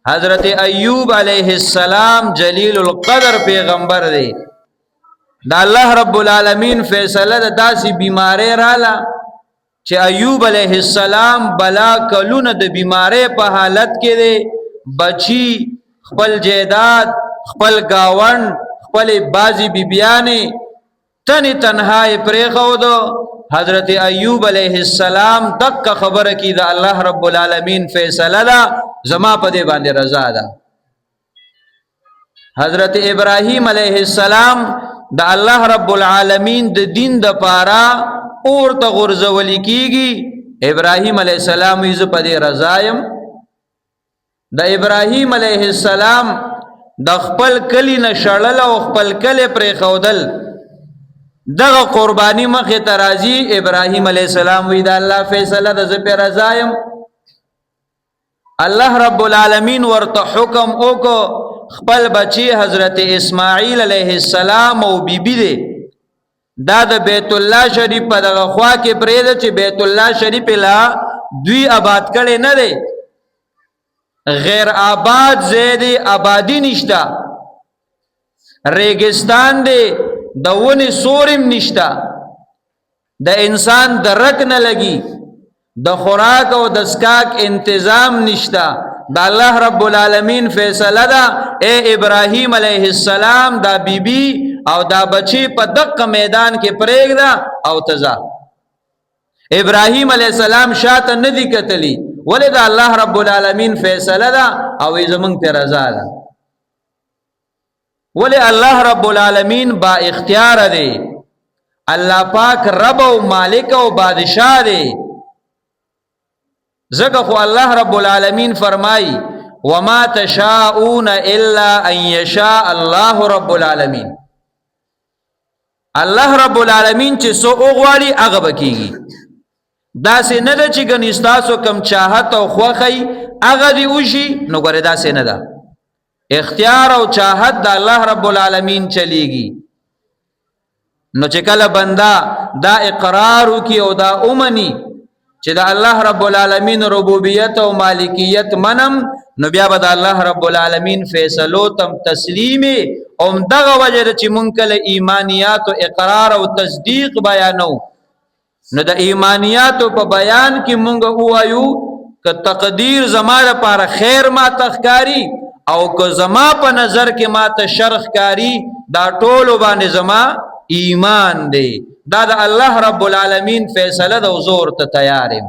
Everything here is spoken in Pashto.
حضرت ایوب علیہ السلام جلیل القدر پیغمبر دی. دا الله رب العالمین فیصله د داسې بیماری رااله چې ایوب علیہ السلام بلا کلونه د بیماری په حالت کې دی، بچی خپل جیداد خپل گاون خپل بازی بیبیانی تنی تنهای پریخودو. حضرت ایوب علیہ السلام دک خبر کی دا الله رب العالمین فیصله دا زما په دې باندې رضا ده. حضرت ابراہیم علیہ السلام دا الله رب العالمین د دین د پارا اور ته غرزولی کیږي. ابراہیم علیہ السلام وی ز په دې رضایم. د ابراہیم علیہ السلام د خپل کلی نشړل او خپل کلی پرې خودل دغه قربانی مخه ترازی. ابراہیم علیہ السلام وی دا الله فیصله د ز په رضایم. الله رب العالمین ورته حکم اوکو خپل بچی حضرت اسماعیل علیہ السلام او بیبی دی دا د بیت الله شریف په دغه خوا کې پرېده چې بیت الله شریف لا دوی آباد کړي نه دی، غیر آباد زیدی آبادی نشتا، ریگستان دی، د ونی سورم نشتا، د انسان درک نه لگی، د خوراک او د سکاک انتظام نشتا. دا الله رب العالمین فیصله دا اے ابراہیم علیہ السلام دا بی بی او دا بچی په دق میدان کې پریگ دا او تزا. ابراہیم علیہ السلام شاته ندی کتلی ولی دا الله رب العالمین فیصله دا او زمونږ ته رضا ده. ولی الله رب العالمین با اختیار دی، الله پاک رب او مالک او بادشاہ دی. زکه خو الله رب العالمین فرمای وما تشاءون الا ان یشاء الله رب العالمین. الله رب العالمین چې سو اوغواړي هغه بکیږي. دا سه نه ده چې ګنې تاسو کم چاهت او خوخی هغه دی وشي، نو ګوره دا سه نه ده. اختیار او چاهت د الله رب العالمین چلیږي. نو چې کله بندا دا اقرار وکي او دا اومني چې دا الله رب العالمین ربوبیت او مالکیت منم، نو بیا به الله رب العالمین فیصلو تم تسلیمي او دغه وجه چې مونږ کله ایمانیات او اقرار او تصدیق بیانو، نو د ایمانیات په بیان کې مونږ وایو ک تقدیر زما لپاره خیر ما تخکاری او که زما په نظر کې ما ته شرخ کاری، دا ټول باندې زما ایمان دی. دا د الله رب العالمین فیصله د حضور ته تیارم.